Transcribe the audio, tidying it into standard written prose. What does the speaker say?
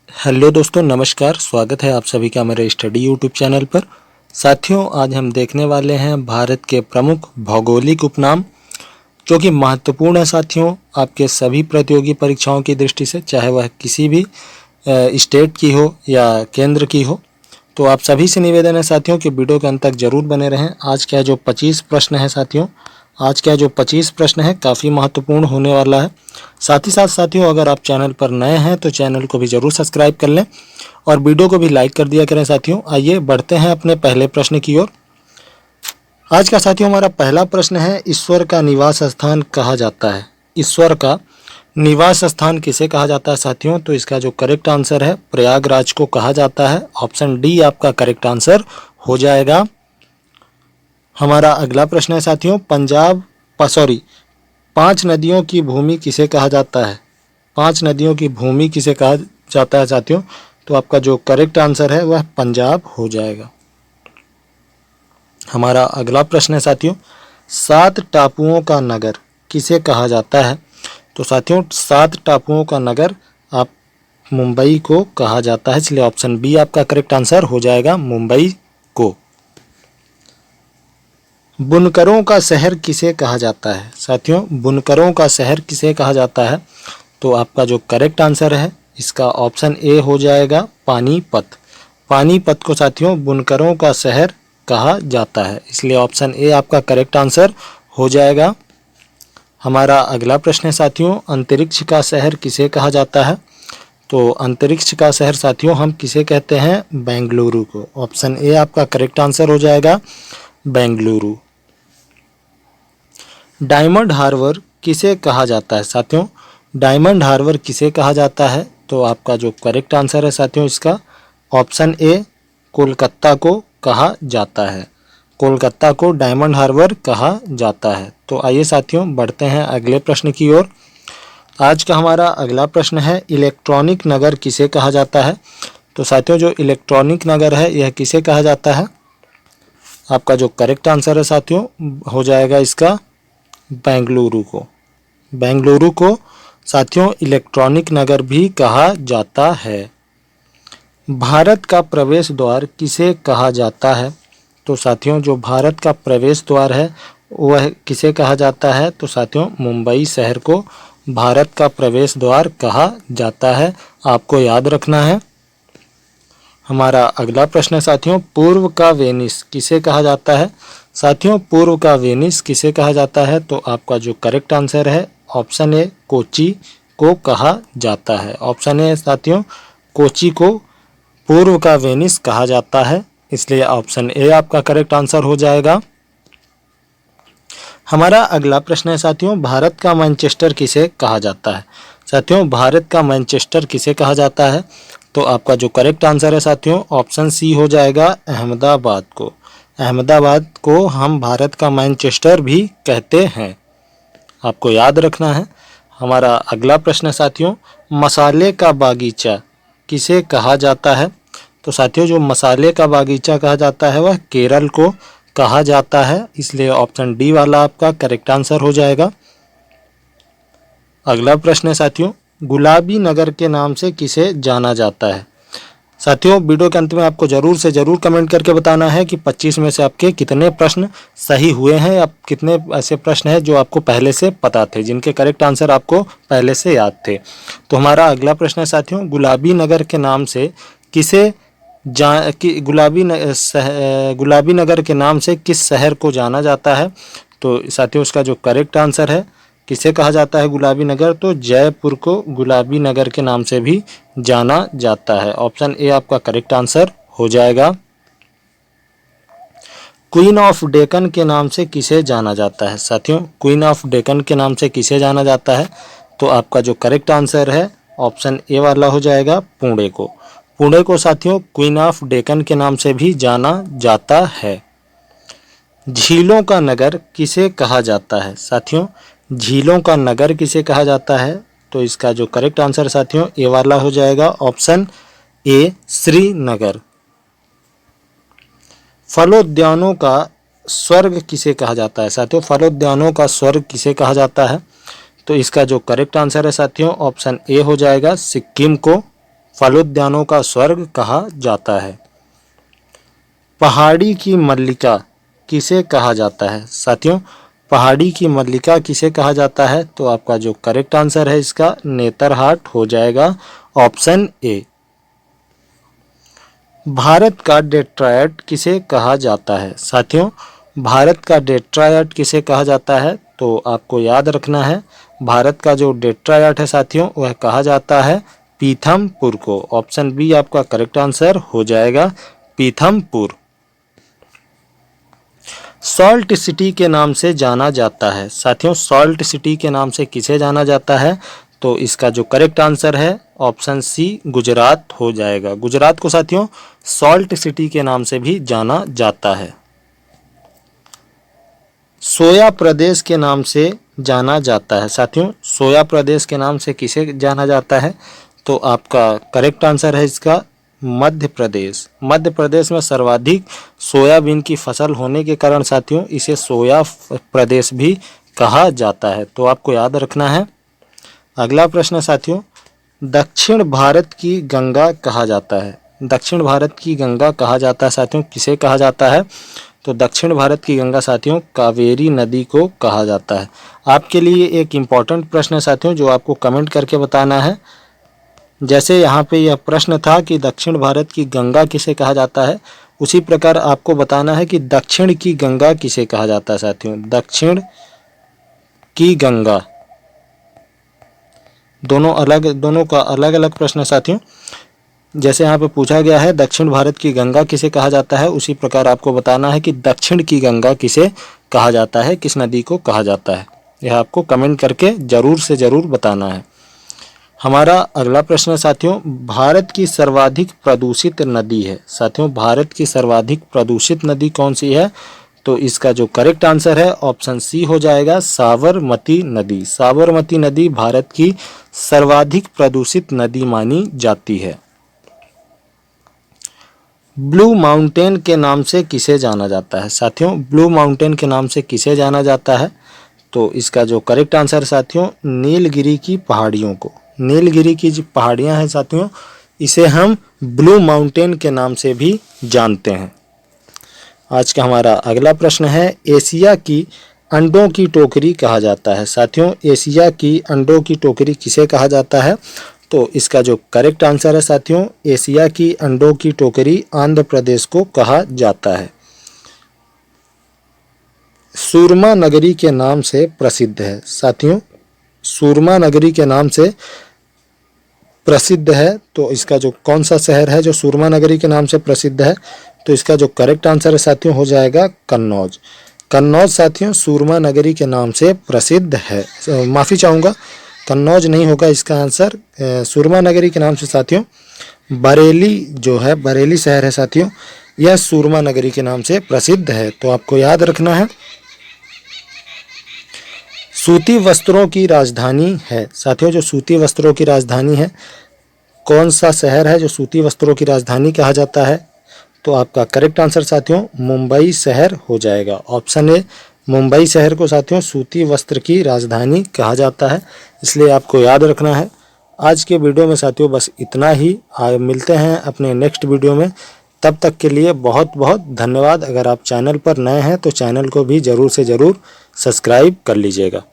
Hello दोस्तों, नमस्कार। स्वागत है आप सभी का मेरे स्टडी यूट्यूब चैनल पर। साथियों, आज हम देखने वाले हैं भारत के प्रमुख भौगोलिक उपनाम जो कि महत्वपूर्ण है साथियों आपके सभी प्रतियोगी परीक्षाओं की दृष्टि से, चाहे वह किसी भी स्टेट की हो या केंद्र की हो। तो आप सभी से निवेदन है साथियों कि वीडियो के अंत तक जरूर बने रहें। आज का जो 25 प्रश्न है साथियों, आज का जो 25 प्रश्न है काफ़ी महत्वपूर्ण होने वाला है। साथ ही साथ साथियों, अगर आप चैनल पर नए हैं तो चैनल को भी जरूर सब्सक्राइब कर लें और वीडियो को भी लाइक कर दिया करें साथियों। आइए बढ़ते हैं अपने पहले प्रश्न की ओर। आज का साथियों हमारा पहला प्रश्न है, ईश्वर का निवास स्थान कहा जाता है। ईश्वर का निवास स्थान किसे कहा जाता है साथियों? तो इसका जो करेक्ट आंसर है प्रयागराज को कहा जाता है। ऑप्शन डी आपका करेक्ट आंसर हो जाएगा। हमारा अगला प्रश्न है साथियों, पांच नदियों की भूमि किसे कहा जाता है? पांच नदियों की भूमि किसे कहा जाता है साथियों? तो आपका जो करेक्ट आंसर है वह पंजाब हो जाएगा। हमारा अगला प्रश्न है साथियों, 7 टापुओं का नगर किसे कहा जाता है? तो साथियों 7 टापुओं का नगर आप मुंबई को कहा जाता है, इसलिए ऑप्शन बी आपका करेक्ट आंसर हो जाएगा, मुंबई को। बुनकरों का शहर किसे कहा जाता है? साथियों बुनकरों का शहर किसे कहा जाता है? तो आपका जो करेक्ट आंसर है इसका ऑप्शन ए हो जाएगा, पानीपत। पानीपत को साथियों बुनकरों का शहर कहा जाता है, इसलिए ऑप्शन ए आपका करेक्ट आंसर हो जाएगा। हमारा अगला प्रश्न है साथियों, अंतरिक्ष का शहर किसे कहा जाता है? तो अंतरिक्ष का शहर साथियों हम किसे कहते हैं? बेंगलुरु को। ऑप्शन ए आपका करेक्ट आंसर हो जाएगा, बेंगलुरु। डायमंड हार्बर किसे कहा जाता है साथियों? डायमंड हार्बर किसे कहा जाता है? तो आपका जो करेक्ट आंसर है साथियों इसका ऑप्शन ए, कोलकाता को कहा जाता है। कोलकाता को डायमंड हार्बर कहा जाता है। तो आइए साथियों बढ़ते हैं अगले प्रश्न की ओर। आज का हमारा अगला प्रश्न है, इलेक्ट्रॉनिक नगर किसे कहा जाता है? तो साथियों जो इलेक्ट्रॉनिक नगर है यह किसे कहा जाता है? आपका जो करेक्ट आंसर है साथियों हो जाएगा इसका बेंगलुरु को। बेंगलुरु को साथियों इलेक्ट्रॉनिक नगर भी कहा जाता है। भारत का प्रवेश द्वार किसे कहा जाता है? तो साथियों जो भारत का प्रवेश द्वार है वह किसे कहा जाता है? तो साथियों मुंबई शहर को भारत का प्रवेश द्वार कहा जाता है, आपको याद रखना है। हमारा अगला प्रश्न है साथियों, पूर्व का वेनिस किसे कहा जाता है? साथियों पूर्व का वेनिस किसे कहा जाता है? तो आपका जो करेक्ट आंसर है ऑप्शन ए, कोची को कहा जाता है। ऑप्शन ए साथियों कोची को पूर्व का वेनिस कहा जाता है, इसलिए ऑप्शन ए आपका करेक्ट आंसर हो जाएगा। हमारा अगला प्रश्न है साथियों, भारत का मैनचेस्टर किसे कहा जाता है? साथियों भारत का मैनचेस्टर किसे कहा जाता है? तो आपका जो करेक्ट आंसर है साथियों ऑप्शन सी हो जाएगा, अहमदाबाद को। अहमदाबाद को हम भारत का मैनचेस्टर भी कहते हैं, आपको याद रखना है। हमारा अगला प्रश्न है साथियों, मसाले का बागीचा किसे कहा जाता है? तो साथियों जो मसाले का बागीचा कहा जाता है वह केरल को कहा जाता है, इसलिए ऑप्शन डी वाला आपका करेक्ट आंसर हो जाएगा। अगला प्रश्न है साथियों, गुलाबी नगर के नाम से किसे जाना जाता है? साथियों वीडियो के अंत में आपको जरूर से जरूर कमेंट करके बताना है कि 25 में से आपके कितने प्रश्न सही हुए हैं, या कितने ऐसे प्रश्न हैं जो आपको पहले से पता थे, जिनके करेक्ट आंसर आपको पहले से याद थे। तो हमारा अगला प्रश्न है साथियों, गुलाबी नगर के नाम से किसे गुलाबी नगर के नाम से किस शहर को जाना जाता है? तो साथियों उसका जो करेक्ट आंसर है किसे कहा जाता है गुलाबी नगर? तो जयपुर को गुलाबी नगर के नाम से भी जाना जाता है। ऑप्शन ए आपका करेक्ट आंसर हो जाएगा। क्वीन ऑफ डेक्कन के नाम से किसे जाना जाता है? साथियों क्वीन ऑफ डेक्कन के नाम से किसे जाना जाता है? तो आपका जो करेक्ट आंसर है ऑप्शन ए वाला हो जाएगा, पुणे को। पुणे को साथियों क्वीन ऑफ डेक्कन के नाम से भी जाना जाता है। झीलों का नगर किसे कहा जाता है? साथियों झीलों का नगर किसे कहा जाता है? तो इसका जो करेक्ट आंसर साथियों ए वाला हो जाएगा, ऑप्शन ए, श्रीनगर। फलोद्यानों का स्वर्ग किसे कहा जाता है? साथियों फलोद्यानों का स्वर्ग किसे कहा जाता है? तो इसका जो करेक्ट आंसर है साथियों ऑप्शन ए हो जाएगा, सिक्किम को फलोद्यानों का स्वर्ग कहा जाता है? पहाड़ी की मल्लिका किसे कहा जाता है? साथियों, पहाड़ी की मल्लिका किसे कहा जाता है? तो आपका जो करेक्ट आंसर है इसका नेतरहाट हो जाएगा, ऑप्शन ए। भारत का डेट्रायड किसे कहा जाता है? साथियों, भारत का डेट्रायड किसे कहा जाता है? तो आपको याद रखना है, भारत का जो डेट्रायड है साथियों वह कहा जाता है पीथमपुर को। ऑप्शन बी आपका करेक्ट आंसर हो जाएगा, पीथमपुर। सॉल्ट सिटी के नाम से जाना जाता है? साथियों, सॉल्ट सिटी के नाम से किसे जाना जाता है? तो इसका जो करेक्ट आंसर है ऑप्शन सी गुजरात हो जाएगा। गुजरात को साथियों सॉल्ट सिटी के नाम से भी जाना जाता है। सोया प्रदेश के नाम से जाना जाता है? साथियों, सोया प्रदेश के नाम से किसे जाना जाता है? तो आपका करेक्ट आंसर है इसका मध्य प्रदेश। मध्य प्रदेश में सर्वाधिक सोयाबीन की फसल होने के कारण साथियों इसे सोया प्रदेश भी कहा जाता है, तो आपको याद रखना है। अगला प्रश्न साथियों, दक्षिण भारत की गंगा कहा जाता है? दक्षिण भारत की गंगा कहा जाता है साथियों, किसे कहा जाता है? तो दक्षिण भारत की गंगा साथियों कावेरी नदी को कहा जाता है। आपके लिए एक इम्पॉर्टेंट प्रश्न है साथियों जो आपको कमेंट करके बताना है। जैसे यहाँ पे यह प्रश्न था कि दक्षिण भारत की गंगा किसे कहा जाता है, उसी प्रकार आपको बताना है कि दक्षिण की गंगा किसे कहा जाता है साथियों। दक्षिण की गंगा, दोनों का अलग अलग प्रश्न है साथियों। जैसे यहाँ पे पूछा गया है दक्षिण भारत की गंगा किसे कहा जाता है, उसी प्रकार आपको बताना है कि दक्षिण की गंगा किसे कहा जाता है, किस नदी को कहा जाता है। यह आपको कमेंट करके जरूर से जरूर बताना है। हमारा अगला प्रश्न साथियों, भारत की सर्वाधिक प्रदूषित नदी है? साथियों, भारत की सर्वाधिक प्रदूषित नदी कौन सी है? तो इसका जो करेक्ट आंसर है ऑप्शन सी हो जाएगा, साबरमती नदी। साबरमती नदी भारत की सर्वाधिक प्रदूषित नदी मानी जाती है। ब्लू माउंटेन के नाम से किसे जाना जाता है? साथियों, ब्लू माउंटेन के नाम से किसे जाना जाता है? तो इसका जो करेक्ट आंसर साथियों नीलगिरी की पहाड़ियों को, नीलगिरी की जो पहाड़ियां हैं साथियों इसे हम ब्लू माउंटेन के नाम से भी जानते हैं। आज का हमारा अगला प्रश्न है, एशिया की अंडों की टोकरी कहा जाता है? साथियों, एशिया की अंडों की टोकरी किसे कहा जाता है? तो इसका जो करेक्ट आंसर है साथियों एशिया की अंडों की टोकरी आंध्र प्रदेश को कहा जाता है। सूरमा नगरी के नाम से प्रसिद्ध है? साथियों, सूरमा नगरी के नाम से प्रसिद्ध है, तो इसका जो कौन सा शहर है जो सूरमा नगरी के नाम से प्रसिद्ध है? तो इसका जो करेक्ट आंसर है साथियों हो जाएगा कन्नौज। कन्नौज साथियों सूरमा नगरी के नाम से प्रसिद्ध है। माफ़ी चाहूँगा, कन्नौज नहीं होगा इसका आंसर, सूरमा नगरी के नाम से साथियों बरेली जो है, बरेली शहर है साथियों, यह सूरमा नगरी के नाम से प्रसिद्ध है, तो आपको याद रखना है। सूती वस्त्रों की राजधानी है? साथियों, जो सूती वस्त्रों की राजधानी है, कौन सा शहर है जो सूती वस्त्रों की राजधानी कहा जाता है? तो आपका करेक्ट आंसर साथियों मुंबई शहर हो जाएगा। ऑप्शन ए मुंबई शहर को साथियों सूती वस्त्र की राजधानी कहा जाता है, इसलिए आपको याद रखना है। आज के वीडियो में साथियों बस इतना ही। मिलते हैं अपने नेक्स्ट वीडियो में, तब तक के लिए बहुत बहुत धन्यवाद। अगर आप चैनल पर नए हैं तो चैनल को भी ज़रूर से ज़रूर सब्सक्राइब कर लीजिएगा।